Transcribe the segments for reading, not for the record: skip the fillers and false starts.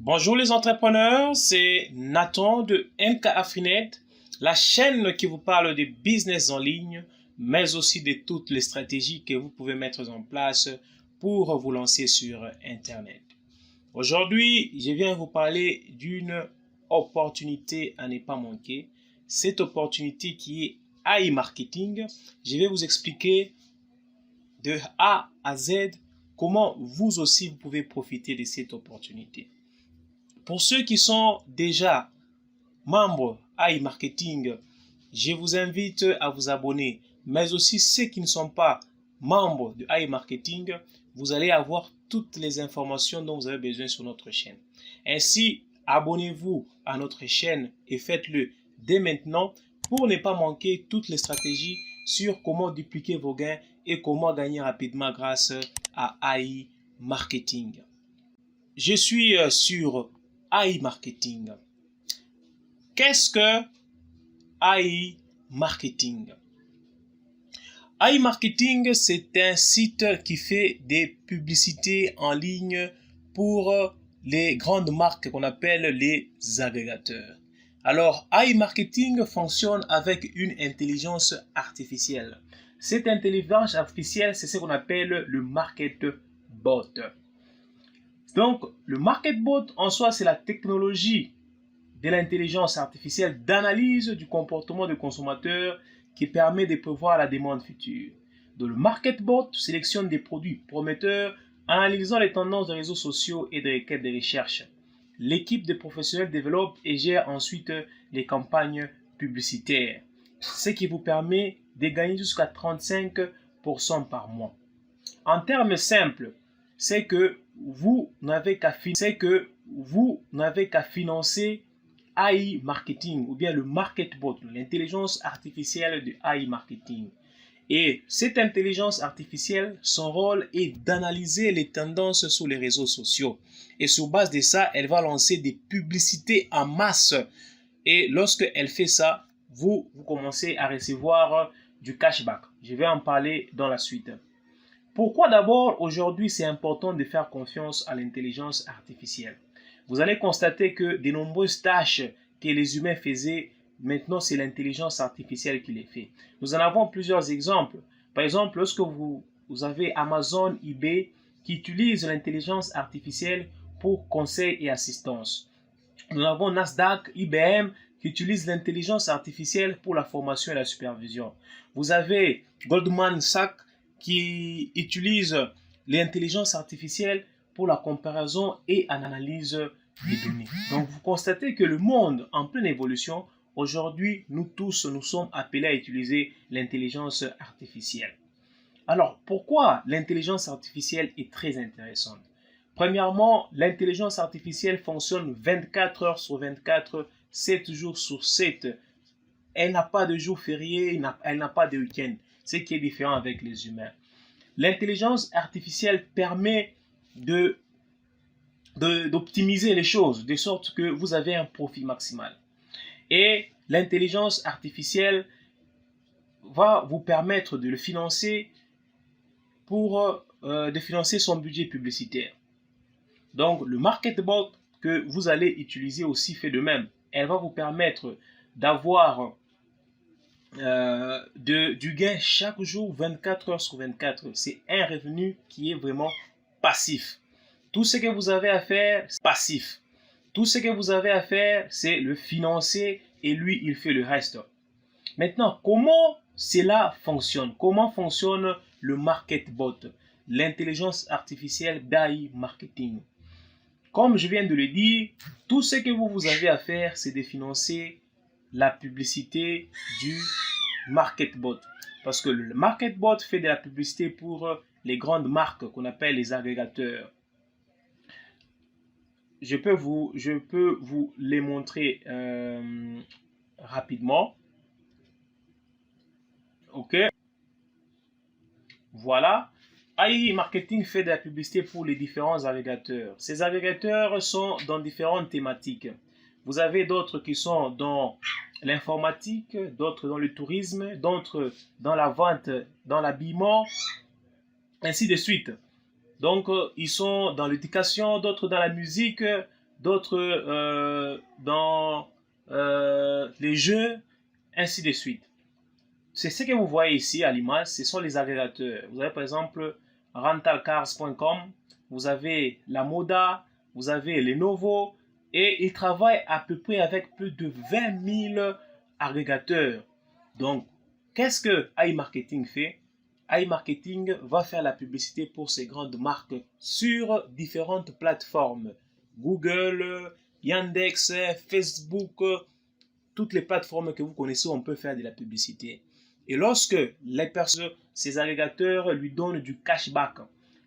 Bonjour les entrepreneurs, c'est Nathan de MK Afrinet, la chaîne qui vous parle de business en ligne, mais aussi de toutes les stratégies que vous pouvez mettre en place pour vous lancer sur Internet. Aujourd'hui, je viens vous parler d'une opportunité à ne pas manquer. Cette opportunité qui est AI Marketing. Je vais vous expliquer de A à Z comment vous aussi vous pouvez profiter de cette opportunité. Pour ceux qui sont déjà membres AI Marketing, je vous invite à vous abonner. Mais aussi ceux qui ne sont pas membres de AI Marketing, vous allez avoir toutes les informations dont vous avez besoin sur notre chaîne. Ainsi, abonnez-vous à notre chaîne et faites-le dès maintenant pour ne pas manquer toutes les stratégies sur comment dupliquer vos gains et comment gagner rapidement grâce à AI Marketing. Je suis sur AI Marketing. Qu'est-ce que AI Marketing? AI Marketing, c'est un site qui fait des publicités en ligne pour les grandes marques qu'on appelle les agrégateurs. Alors, AI Marketing fonctionne avec une intelligence artificielle. Cette intelligence artificielle, c'est ce qu'on appelle le market bot. Donc, le market bot en soi, c'est la technologie de l'intelligence artificielle d'analyse du comportement du consommateur qui permet de prévoir la demande future. Donc, le market bot sélectionne des produits prometteurs en analysant les tendances des réseaux sociaux et des requêtes de recherche. L'équipe de professionnels développe et gère ensuite les campagnes publicitaires, ce qui vous permet de gagner jusqu'à 35% par mois. En termes simples, c'est que vous n'avez qu'à financer AI Marketing ou bien le Market Bot, l'intelligence artificielle de AI Marketing. Et cette intelligence artificielle, son rôle est d'analyser les tendances sur les réseaux sociaux. Et sur base de ça, elle va lancer des publicités en masse. Et lorsque elle fait ça, vous commencez à recevoir du cashback. Je vais en parler dans la suite. Pourquoi d'abord aujourd'hui c'est important de faire confiance à l'intelligence artificielle? Vous allez constater que de nombreuses tâches que les humains faisaient, maintenant c'est l'intelligence artificielle qui les fait. Nous en avons plusieurs exemples. Par exemple, lorsque vous avez Amazon, eBay qui utilisent l'intelligence artificielle pour conseil et assistance. Nous avons Nasdaq, IBM qui utilisent l'intelligence artificielle pour la formation et la supervision. Vous avez Goldman Sachs qui utilise l'intelligence artificielle pour la comparaison et l'analyse des données. Donc, vous constatez que le monde en pleine évolution, aujourd'hui, nous tous, nous sommes appelés à utiliser l'intelligence artificielle. Alors, pourquoi l'intelligence artificielle est très intéressante? Premièrement, l'intelligence artificielle fonctionne 24 heures sur 24, 7 jours sur 7. Elle n'a pas de jour férié, elle n'a pas de week-end, ce qui est différent avec les humains. L'intelligence artificielle permet d'optimiser les choses de sorte que vous avez un profit maximal. Et l'intelligence artificielle va vous permettre de le financer de financer son budget publicitaire. Donc, le market bot que vous allez utiliser aussi fait de même. Elle va vous permettre d'avoir du gain chaque jour, 24 heures sur 24. C'est un revenu qui est vraiment passif. Tout ce que vous avez à faire, c'est passif. Tout ce que vous avez à faire, c'est le financer et lui, il fait le reste. Maintenant, comment cela fonctionne? Comment fonctionne le market bot, l'intelligence artificielle d'AI Marketing? Comme je viens de le dire, tout ce que vous avez à faire, c'est de financer la publicité du market bot. Parce que le market bot fait de la publicité pour les grandes marques qu'on appelle les agrégateurs. Je peux vous les montrer rapidement. Ok. Voilà. AI Marketing fait de la publicité pour les différents agrégateurs. Ces agrégateurs sont dans différentes thématiques. Vous avez d'autres qui sont dans l'informatique, d'autres dans le tourisme, d'autres dans la vente, dans l'habillement, ainsi de suite. Donc, ils sont dans l'éducation, d'autres dans la musique, d'autres dans les jeux, ainsi de suite. C'est ce que vous voyez ici à l'image, ce sont les agrégateurs. Vous avez par exemple rentalcars.com, vous avez la Moda, vous avez Lenovo, et ils travaillent à peu près avec plus de 20 000 agrégateurs. Donc, qu'est-ce que iMarketing fait? iMarketing va faire la publicité pour ces grandes marques sur différentes plateformes. Google, Yandex, Facebook, toutes les plateformes que vous connaissez, on peut faire de la publicité. Et lorsque les personnes, ces agrégateurs lui donnent du cashback,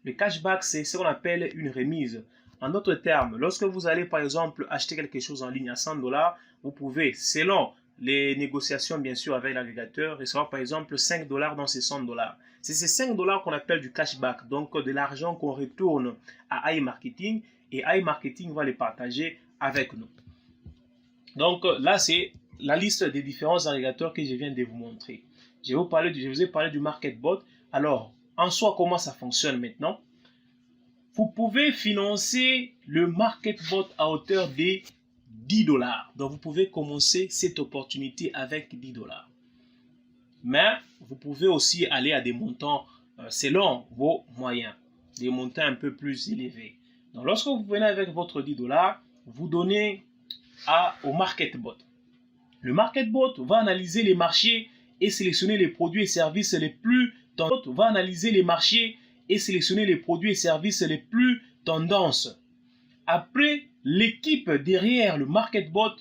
le cashback, c'est ce qu'on appelle une remise. En d'autres termes, lorsque vous allez par exemple acheter quelque chose en ligne à 100 $, vous pouvez, selon les négociations bien sûr avec l'agrégateur, recevoir par exemple 5 $ dans ces 100 $. C'est ces 5 $ qu'on appelle du cashback, donc de l'argent qu'on retourne à iMarketing et iMarketing va les partager avec nous. Donc là, c'est la liste des différents agrégateurs que je viens de vous montrer. Je vous ai parlé du MarketBot. Alors, en soi, comment ça fonctionne maintenant? Vous pouvez financer le MarketBot à hauteur de 10 $. Donc, vous pouvez commencer cette opportunité avec 10 $. Mais vous pouvez aussi aller à des montants selon vos moyens, des montants un peu plus élevés. Donc, lorsque vous venez avec votre 10 $, vous donnez au MarketBot. Le MarketBot va analyser les marchés et sélectionner les produits et services les plus tendances. Va analyser les marchés et sélectionner les produits et services les plus tendances. Après, l'équipe derrière le MarketBot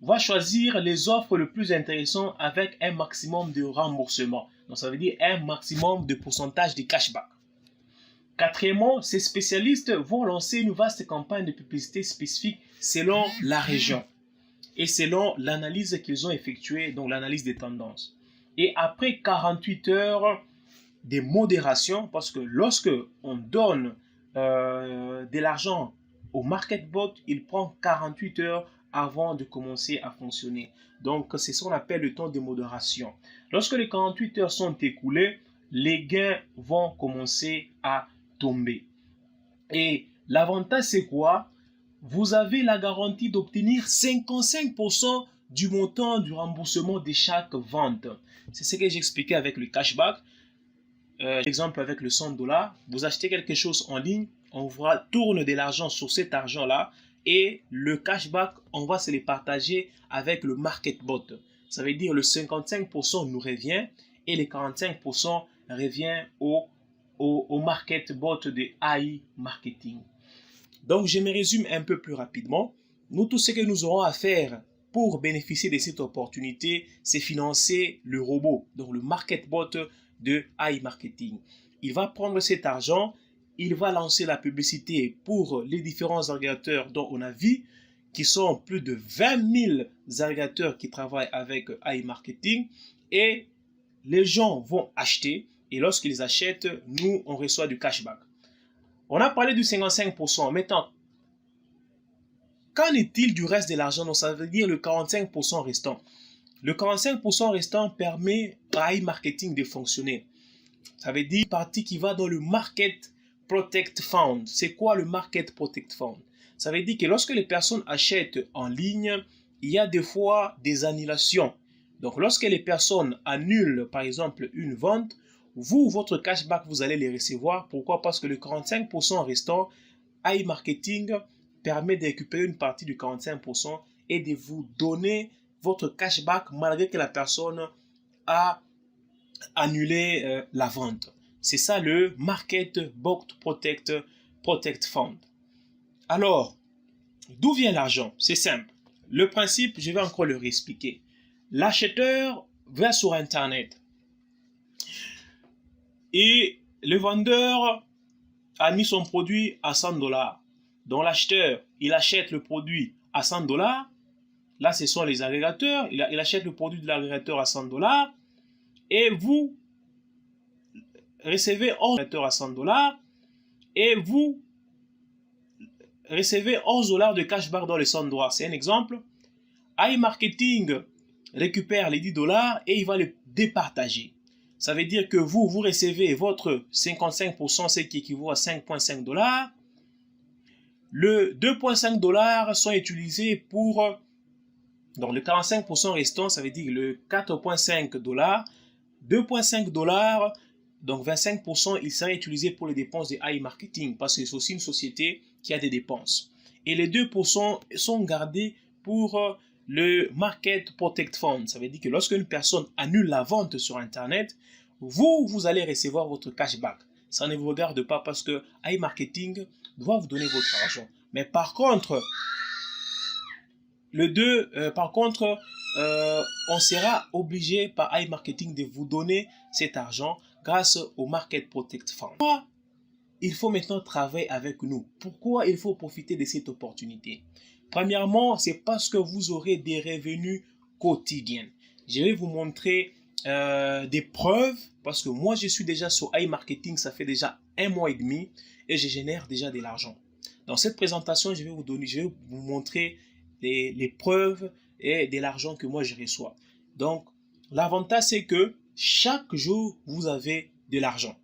va choisir les offres les plus intéressantes avec un maximum de remboursement. Donc, ça veut dire un maximum de pourcentage de cashback. Quatrièmement, ces spécialistes vont lancer une vaste campagne de publicité spécifique selon la région et selon l'analyse qu'ils ont effectuée, donc l'analyse des tendances. Et après 48 heures de modération, parce que lorsque on donne de l'argent au MarketBot, il prend 48 heures avant de commencer à fonctionner. Donc, c'est ce qu'on appelle le temps de modération. Lorsque les 48 heures sont écoulées, les gains vont commencer à tomber. Et l'avantage, c'est quoi? Vous avez la garantie d'obtenir 55% du montant du remboursement de chaque vente. C'est ce que j'expliquais avec le cashback. Exemple avec le 100 $, vous achetez quelque chose en ligne, on vous tourne de l'argent sur cet argent-là et le cashback, on va se les partager avec le MarketBot. Ça veut dire le 55% nous revient et les 45% revient au MarketBot de iMarketing. Donc, je me résume un peu plus rapidement. Nous, tout ce que nous aurons à faire pour bénéficier de cette opportunité, c'est financer le robot, donc le MarketBot de iMarketing. Il va prendre cet argent, il va lancer la publicité pour les différents agrégateurs dont on a vu, qui sont plus de 20 000 agrégateurs qui travaillent avec iMarketing, et les gens vont acheter, et lorsqu'ils achètent, nous, on reçoit du cashback. On a parlé du 55%. Maintenant, qu'en est-il du reste de l'argent? Donc, ça veut dire le 45% restant. Le 45% restant permet à iMarketing de fonctionner. Ça veut dire une partie qui va dans le Market Protect Fund. C'est quoi le Market Protect Fund? Ça veut dire que lorsque les personnes achètent en ligne, il y a des fois des annulations. Donc, lorsque les personnes annulent, par exemple, une vente, vous, votre cashback, vous allez les recevoir. Pourquoi? Parce que le 45% restant, iMarketing permet de récupérer une partie du 45% et de vous donner votre cashback malgré que la personne a annulé la vente. C'est ça le Market Protect Fund. Alors, d'où vient l'argent? C'est simple. Le principe, je vais encore le réexpliquer. L'acheteur va sur Internet. Et le vendeur a mis son produit à 100 $. Donc l'acheteur, il achète le produit à 100 $. Là, ce sont les agrégateurs. Il achète le produit de l'agrégateur à 100 $. Et vous recevez 11 $ à 100 $. Et vous recevez 11 $ de cashback dans les 100 $. C'est un exemple. iMarketing récupère les 10 $ et il va les départager. Ça veut dire que vous recevez votre 55%, ce qui équivaut à 5,5 $. Le 2,5 $ sont utilisés pour... Donc, le 45% restant, ça veut dire le 4,5 $, 2,5 $, donc 25%, il sera utilisé pour les dépenses de AI marketing parce que c'est aussi une société qui a des dépenses. Et les 2% sont gardés pour le Market Protect Fund. Ça veut dire que lorsque une personne annule la vente sur Internet, vous allez recevoir votre cashback. Ça ne vous regarde pas parce que AI marketing doit vous donner votre argent. Mais par contre, on sera obligé par AI marketing de vous donner cet argent grâce au Market Protect Fund. Pourquoi il faut maintenant travailler avec nous? Pourquoi il faut profiter de cette opportunité? Premièrement, c'est parce que vous aurez des revenus quotidiens. Je vais vous montrer des preuves parce que moi, je suis déjà sur AI marketing, ça fait déjà 1 mois et demi et je génère déjà de l'argent. Dans cette présentation, je vais vous montrer les preuves et de l'argent que moi je reçois. Donc, l'avantage, c'est que chaque jour, vous avez de l'argent.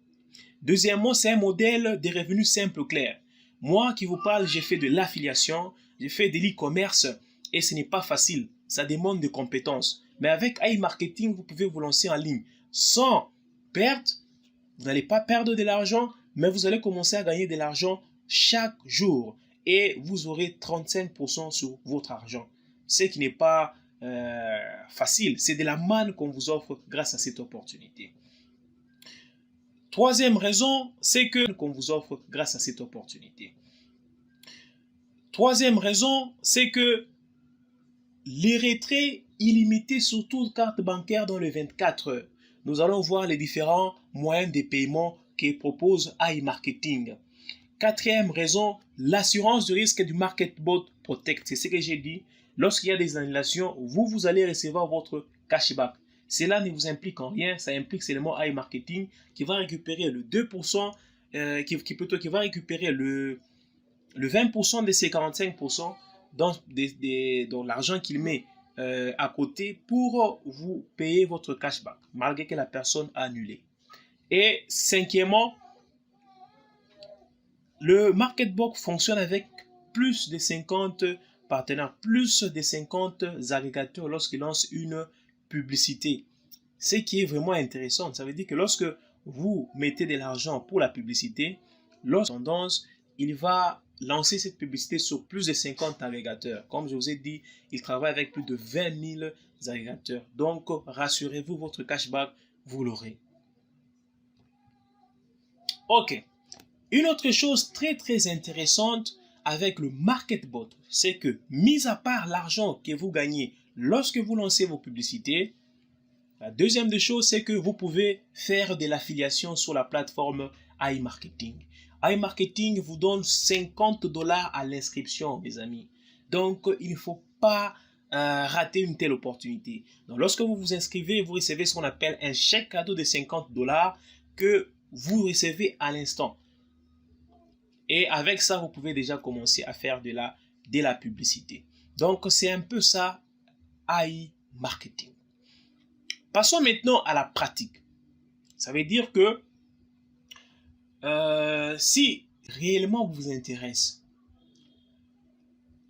Deuxièmement, c'est un modèle de revenus simple, clair. Moi qui vous parle, j'ai fait de l'affiliation, j'ai fait de l'e-commerce et ce n'est pas facile. Ça demande des compétences. Mais avec AI Marketing, vous pouvez vous lancer en ligne sans perte. Vous n'allez pas perdre de l'argent, mais vous allez commencer à gagner de l'argent chaque jour. Et vous aurez 35% sur votre argent. Ce qui n'est pas facile. C'est de la manne qu'on vous offre grâce à cette opportunité. Troisième raison, c'est que qu'on vous offre grâce à cette opportunité. Troisième raison, c'est que les retraits illimités sur toute carte bancaire dans les 24 heures. Nous allons voir les différents moyens de paiement que propose AI Marketing. Quatrième raison, l'assurance de risque du MarketBot Protect. C'est ce que j'ai dit. Lorsqu'il y a des annulations, vous allez recevoir votre cashback. Cela ne vous implique en rien, ça implique seulement AI Marketing qui va récupérer le 2%, qui va récupérer le 20% de ces 45% dans l'argent qu'il met à côté pour vous payer votre cashback, malgré que la personne a annulé. Et cinquièmement, le MarketBot fonctionne avec plus de 50 partenaires, plus de 50 agrégateurs lorsqu'ils lancent une publicité. Ce qui est vraiment intéressant, ça veut dire que lorsque vous mettez de l'argent pour la publicité, lorsque tendance, il va lancer cette publicité sur plus de 50 agrégateurs. Comme je vous ai dit, il travaille avec plus de 20 000 agrégateurs. Donc, rassurez-vous, votre cashback, vous l'aurez. Ok. Une autre chose très très intéressante avec le MarketBot, c'est que, mis à part l'argent que vous gagnez lorsque vous lancez vos publicités, la deuxième des choses, c'est que vous pouvez faire de l'affiliation sur la plateforme AI Marketing. AI Marketing vous donne 50 $ à l'inscription, mes amis. Donc, il ne faut pas rater une telle opportunité. Donc, lorsque vous vous inscrivez, vous recevez ce qu'on appelle un chèque cadeau de 50 $ que vous recevez à l'instant. Et avec ça, vous pouvez déjà commencer à faire de la publicité. Donc, c'est un peu ça, AI Marketing. Passons maintenant à la pratique. Ça veut dire que si réellement vous intéresse,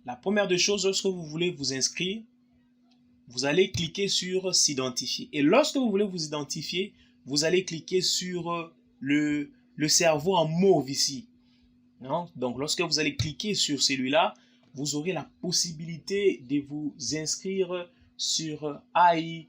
la première des choses, lorsque vous voulez vous inscrire, vous allez cliquer sur s'identifier. Et lorsque vous voulez vous identifier, vous allez cliquer sur le cerveau en mauve ici. Non? Donc, lorsque vous allez cliquer sur celui-là, vous aurez la possibilité de vous inscrire sur AI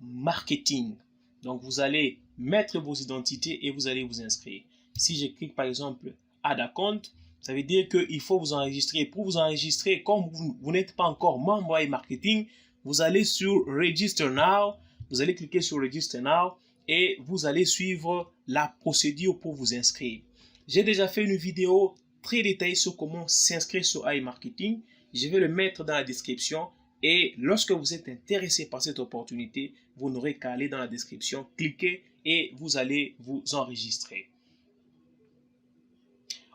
Marketing. Donc, vous allez mettre vos identités et vous allez vous inscrire. Si je clique par exemple Add Account, ça veut dire qu'il faut vous enregistrer. Pour vous enregistrer, comme vous n'êtes pas encore membre AI Marketing, vous allez sur Register Now. Vous allez cliquer sur Register Now et vous allez suivre la procédure pour vous inscrire. J'ai déjà fait une vidéo très détaillée sur comment s'inscrire sur AI Marketing. Je vais le mettre dans la description. Et lorsque vous êtes intéressé par cette opportunité, vous n'aurez qu'à aller dans la description, cliquez et vous allez vous enregistrer.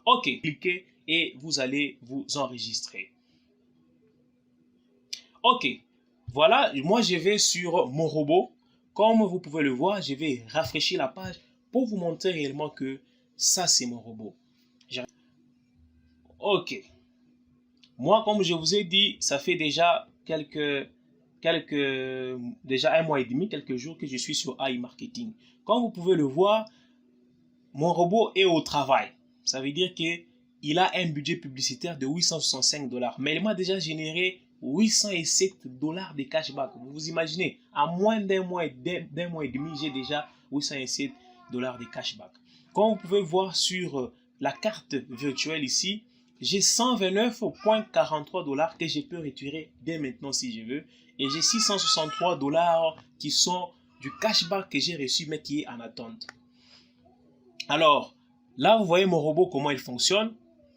Ok, cliquez et vous allez vous enregistrer. Ok, voilà, moi je vais sur mon robot. Comme vous pouvez le voir, je vais rafraîchir la page pour vous montrer réellement que ça c'est mon robot. Ok, Moi, comme je vous ai dit, ça fait déjà déjà un mois et demi, quelques jours que je suis sur AI Marketing. Comme vous pouvez le voir, mon robot est au travail. Ça veut dire qu'il a un budget publicitaire de 865 dollars. Mais il m'a déjà généré 807 dollars de cashback. Vous vous imaginez, à moins d'un mois et demi, j'ai déjà 807 dollars de cashback. Comme vous pouvez voir sur la carte virtuelle ici, j'ai 129,43 dollars que je peux retirer dès maintenant si je veux. Et j'ai 663 dollars qui sont du cashback que j'ai reçu mais qui est en attente. Alors, là, vous voyez mon robot, comment il fonctionne.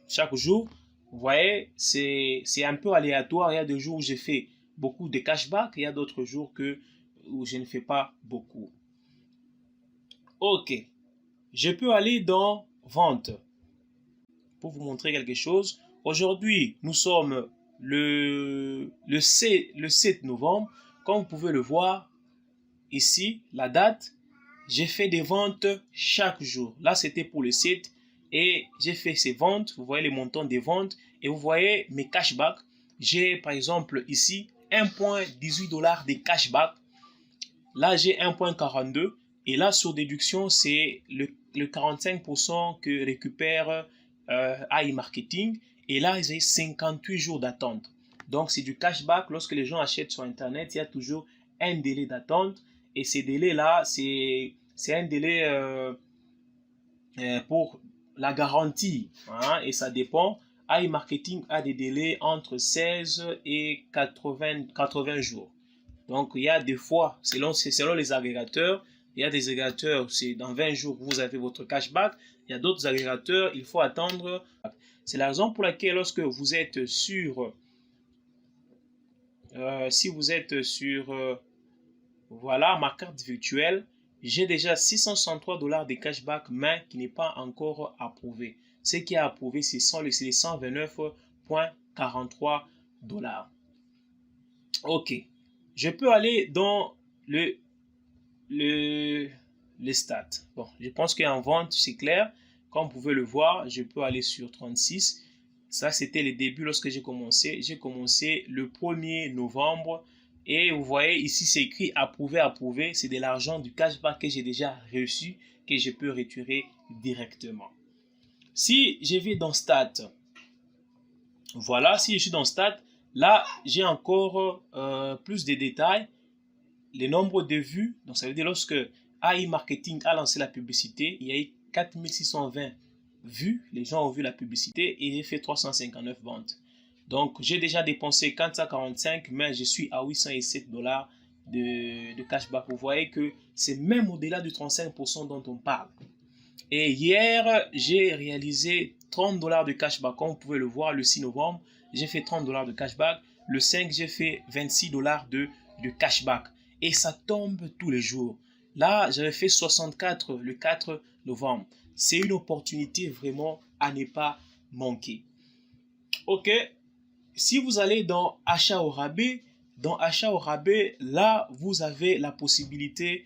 Chaque jour, vous voyez, c'est un peu aléatoire. Il y a des jours où j'ai fait beaucoup de cashback. Il y a d'autres jours où je ne fais pas beaucoup. Ok. Je peux aller dans Vente pour vous montrer quelque chose. Aujourd'hui, nous sommes le 7 novembre. Comme vous pouvez le voir, ici, la date, j'ai fait des ventes chaque jour. Là, c'était pour le site et j'ai fait ces ventes. Vous voyez les montants des ventes et vous voyez mes cashbacks. J'ai par exemple ici 1,18 dollars de cashback. Là, j'ai 1,42 et là, sur déduction, c'est le 45% que récupère AI Marketing. Et là, j'ai 58 jours d'attente. Donc, c'est du cashback. Lorsque les gens achètent sur Internet, il y a toujours un délai d'attente. Et ces délais-là, c'est un délai pour la garantie. Hein, et ça dépend. AI Marketing a des délais entre 16 et 80 jours. Donc, il y a des fois, selon les agrégateurs, il y a des agrégateurs, c'est dans 20 jours que vous avez votre cashback. Il y a d'autres agrégateurs, il faut attendre. C'est la raison pour laquelle lorsque vous êtes sur, si vous êtes sur, voilà, ma carte virtuelle, j'ai déjà 663 dollars de cashback, mais qui n'est pas encore approuvé. Ce qui est approuvé, c'est les 129,43 dollars. Ok. Je peux aller dans les stats. Bon, je pense qu'en vente, c'est clair. Comme vous pouvez le voir, je peux aller sur 36. Ça, c'était le début lorsque j'ai commencé. J'ai commencé le 1er novembre. Et vous voyez, ici, c'est écrit approuvé, approuvé. C'est de l'argent du cashback que j'ai déjà reçu, que je peux retirer directement. Si je vais dans stats, voilà, si je suis dans stats, là, j'ai encore plus de détails. Le nombre de vues, donc ça veut dire lorsque AI Marketing a lancé la publicité, il y a eu 4620 vues, les gens ont vu la publicité et j'ai fait 359 ventes. Donc j'ai déjà dépensé 445, mais je suis à 807 dollars de cashback. Vous voyez que c'est même au-delà du 35% dont on parle. Et hier, j'ai réalisé 30 dollars de cashback. Comme vous pouvez le voir, le 6 novembre, j'ai fait 30 dollars de cashback. Le 5, j'ai fait 26 dollars de cashback. Et ça tombe tous les jours. Là, j'avais fait 64 le 4 novembre. C'est une opportunité vraiment à ne pas manquer. Ok. Si vous allez dans achat au rabais, là, vous avez la possibilité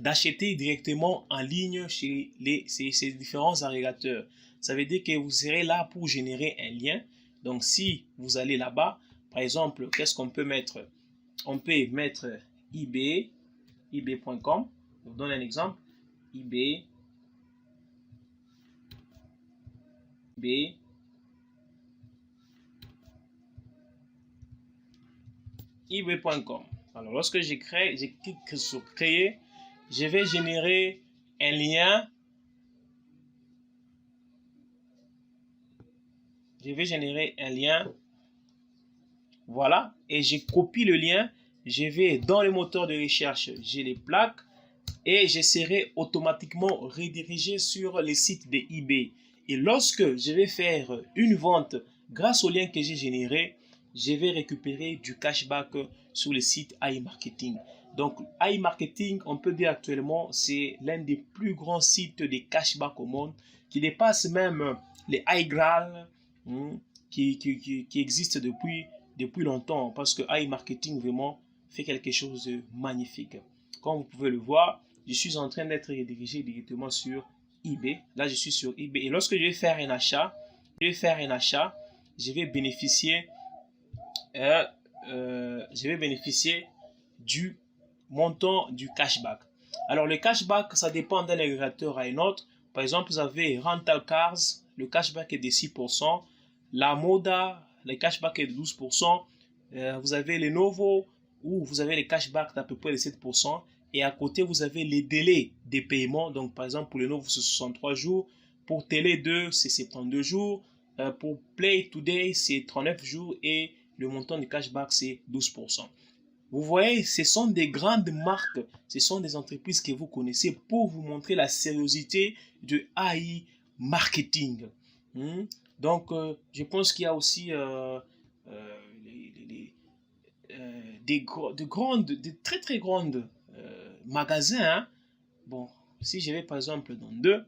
d'acheter directement en ligne chez ces différents agrégateurs. Ça veut dire que vous serez là pour générer un lien. Donc, si vous allez là-bas, par exemple, qu'est-ce qu'on peut mettre? On peut mettre eBay, ebay.com. Je vous donne un exemple. eBay, ebay.com. Alors, lorsque je clique sur créer, je vais générer un lien. Voilà. Et je copie le lien. Je vais dans le moteur de recherche. J'ai les plaques. Et je serai automatiquement redirigé sur le site de eBay. Et lorsque je vais faire une vente grâce au lien que j'ai généré, je vais récupérer du cashback sur le site AI Marketing. Donc, AI Marketing, on peut dire actuellement, c'est l'un des plus grands sites de cashback au monde, qui dépasse même les iGraal qui existent depuis longtemps, parce que AI Marketing vraiment fait quelque chose de magnifique. Comme vous pouvez le voir, je suis en train d'être redirigé directement sur eBay. Là, je suis sur eBay. Et lorsque je vais faire un achat, je vais bénéficier du montant du cashback. Alors, le cashback, ça dépend d'un agrégateur à un autre. Par exemple, vous avez Rental Cars, le cashback est de 6%. La Moda, le cashback est de 12%. Vous avez Lenovo, où vous avez les cashbacks d'à peu près de 7%. Et à côté, vous avez les délais des paiements. Donc, par exemple, pour Lenovo, c'est 63 jours. Pour Télé 2, c'est 72 jours. Pour Play Today, c'est 39 jours. Et le montant du cashback, c'est 12%. Vous voyez, ce sont des grandes marques, ce sont des entreprises que vous connaissez pour vous montrer la sérieuxité de AI marketing. Donc, je pense qu'il y a aussi de très très grandes magasins. Hein. Bon, si je vais par exemple dans deux,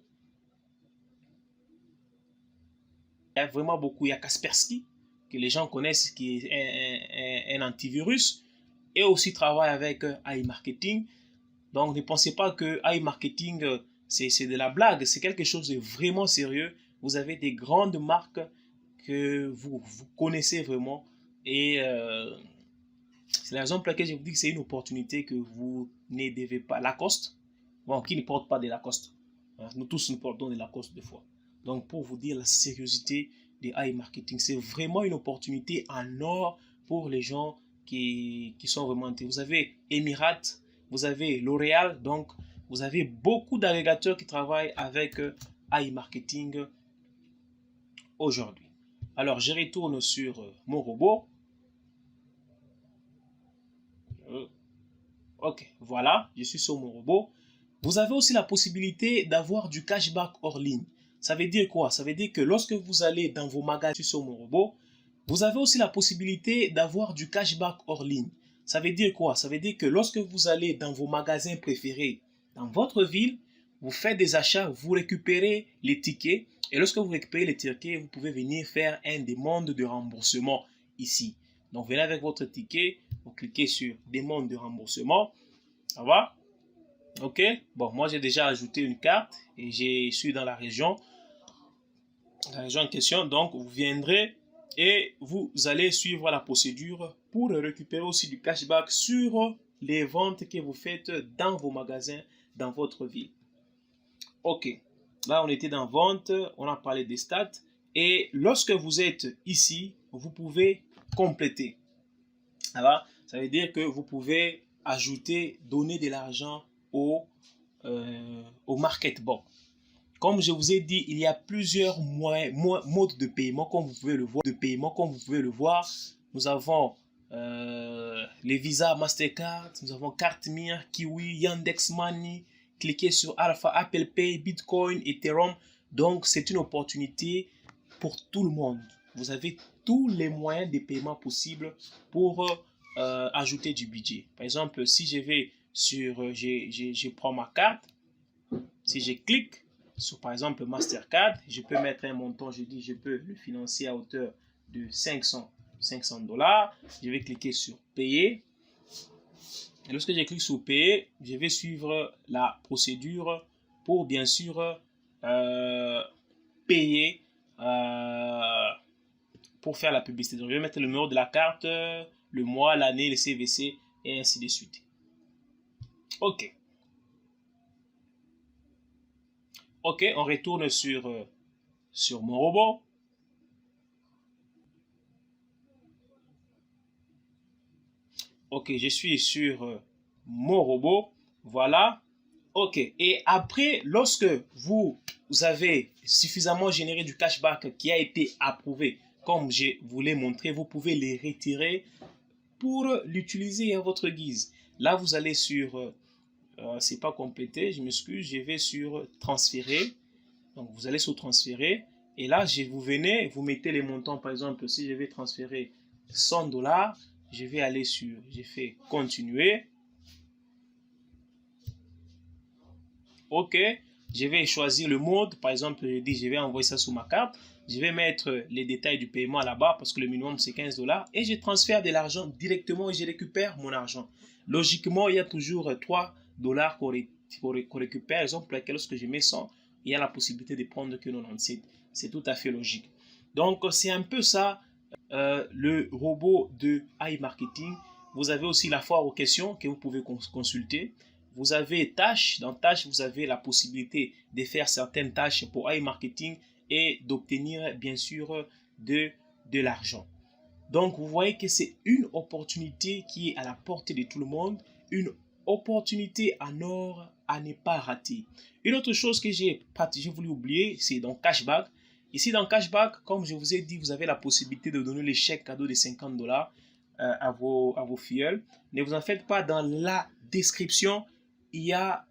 il y a vraiment beaucoup. Il y a Kaspersky, que les gens connaissent, qui est un antivirus, et aussi travaille avec AI Marketing. Donc, ne pensez pas que AI Marketing, c'est de la blague. C'est quelque chose de vraiment sérieux. Vous avez des grandes marques que vous connaissez vraiment. Et c'est la raison pour laquelle je vous dis que c'est une opportunité que vous ne devez pas. Lacoste, bon, qui ne porte pas de Lacoste. Nous tous, nous portons de Lacoste des fois. Donc, pour vous dire la sérieuxité des AI Marketing, c'est vraiment une opportunité en or pour les gens qui sont vraiment intéressés. Vous avez Emirates, vous avez L'Oréal, donc vous avez beaucoup d'agrégateurs qui travaillent avec AI Marketing aujourd'hui. Alors, je retourne sur mon robot. Ok, voilà, je suis sur mon robot. Vous avez aussi la possibilité d'avoir du cashback hors ligne. Ça veut dire quoi? Ça veut dire que lorsque vous allez dans vos magasins sur mon robot, vous avez aussi la possibilité d'avoir du cashback hors ligne. Ça veut dire quoi? Ça veut dire que lorsque vous allez dans vos magasins préférés, dans votre ville, vous faites des achats, vous récupérez les tickets. Et lorsque vous récupérez les tickets, vous pouvez venir faire une demande de remboursement ici. Donc, venez avec votre ticket, vous cliquez sur demande de remboursement. Ça va? Ok, bon, moi j'ai déjà ajouté une carte et je suis dans la région en question. Donc, vous viendrez et vous allez suivre la procédure pour récupérer aussi du cashback sur les ventes que vous faites dans vos magasins, dans votre ville. Ok, là on était dans vente, on a parlé des stats et lorsque vous êtes ici, vous pouvez compléter. Ça veut dire que vous pouvez ajouter, donner de l'argent au market. Bon, comme je vous ai dit, il y a plusieurs modes de paiement, comme vous pouvez le voir. Nous avons les Visa, Mastercard, nous avons Cartmire, Kiwi, Yandex Money. Cliquez sur Alpha, Apple Pay, Bitcoin, Ethereum. Donc, c'est une opportunité pour tout le monde. Vous avez tous les moyens de paiement possibles pour ajouter du budget. Par exemple, si je vais sur, je prends ma carte, si je clique sur par exemple Mastercard, je peux mettre un montant, je dis je peux le financer à hauteur de 500 $. Je vais cliquer sur payer. Et lorsque je clique sur payer, je vais suivre la procédure pour bien sûr payer pour faire la publicité. Donc, je vais mettre le numéro de la carte, le mois, l'année, le CVC et ainsi de suite. Ok. Ok, on retourne sur mon robot. Ok, je suis sur mon robot. Voilà. Ok, et après, lorsque vous avez suffisamment généré du cashback qui a été approuvé, comme je vous l'ai montré, vous pouvez les retirer pour l'utiliser à votre guise. Là, vous allez sur, c'est pas complété, je m'excuse, je vais sur transférer. Donc, vous allez sur transférer. Et là, vous mettez les montants. Par exemple, si je vais transférer 100 $, je vais aller sur, j'ai fait continuer. Ok, je vais choisir le mode. Par exemple, je dis, je vais envoyer ça sur ma carte. Je vais mettre les détails du paiement là-bas parce que le minimum c'est 15 $. Et je transfère de l'argent directement et je récupère mon argent. Logiquement, il y a toujours 3 $ qu'on récupère. Par exemple, lorsque je mets 100, il y a la possibilité de prendre que 97. C'est tout à fait logique. Donc, c'est un peu ça, le robot de iMarketing. Vous avez aussi la foire aux questions que vous pouvez consulter. Vous avez tâches. Dans tâches, vous avez la possibilité de faire certaines tâches pour iMarketing et d'obtenir, bien sûr, de l'argent. Donc, vous voyez que c'est une opportunité qui est à la portée de tout le monde, une opportunité en or à ne pas rater. Une autre chose que j'ai voulu oublier, c'est dans Cashback. Ici, dans Cashback, comme je vous ai dit, vous avez la possibilité de donner les chèques cadeaux de $50 à vos filleuls. Ne vous en faites pas, dans la description, il y a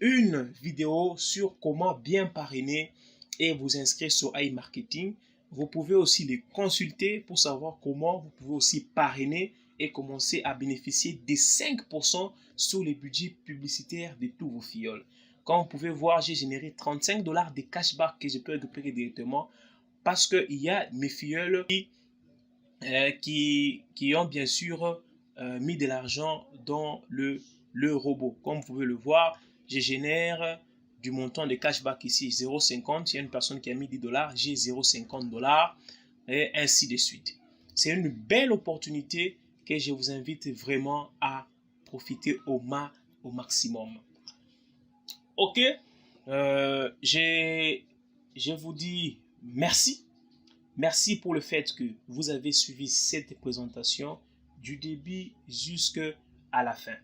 une vidéo sur comment bien parrainer et vous inscrire sur iMarketing. Vous pouvez aussi les consulter pour savoir comment vous pouvez aussi parrainer et commencer à bénéficier des 5% sur les budgets publicitaires de tous vos filleuls. Comme vous pouvez voir, j'ai généré $35 de cashback que je peux récupérer directement parce qu'il y a mes filleuls qui ont bien sûr mis de l'argent dans le robot. Comme vous pouvez le voir, je génère du montant de cashback ici 0,50. Il y a une personne qui a mis $10, j'ai $0,50 et ainsi de suite. C'est une belle opportunité que je vous invite vraiment à profiter au maximum. Ok, je vous dis merci. Merci pour le fait que vous avez suivi cette présentation du début jusqu'à la fin.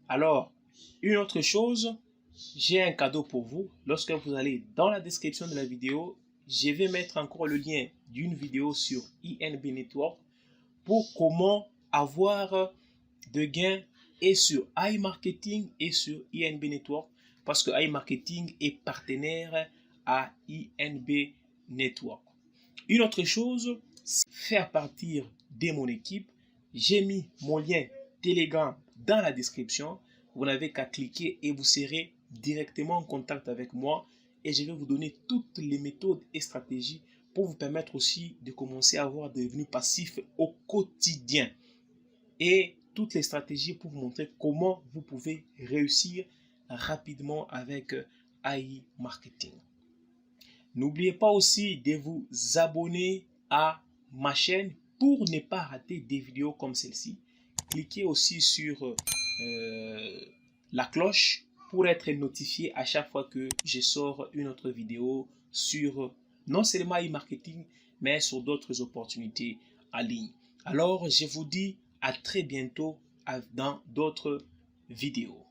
Alors, une autre chose, j'ai un cadeau pour vous. Lorsque vous allez dans la description de la vidéo, je vais mettre encore le lien d'une vidéo sur INB Network pour comment avoir de gains et sur iMarketing et sur INB Network parce que iMarketing est partenaire à INB Network. Une autre chose, c'est faire partir de mon équipe. J'ai mis mon lien Telegram dans la description. Vous n'avez qu'à cliquer et vous serez directement en contact avec moi et je vais vous donner toutes les méthodes et stratégies pour vous permettre aussi de commencer à avoir des revenus passifs au quotidien et toutes les stratégies pour vous montrer comment vous pouvez réussir rapidement avec iMarketing. N'oubliez pas aussi de vous abonner à ma chaîne pour ne pas rater des vidéos comme celle-ci. Cliquez aussi sur la cloche pour être notifié à chaque fois que je sors une autre vidéo sur non seulement iMarketing, mais sur d'autres opportunités en ligne. Alors, je vous dis à très bientôt dans d'autres vidéos.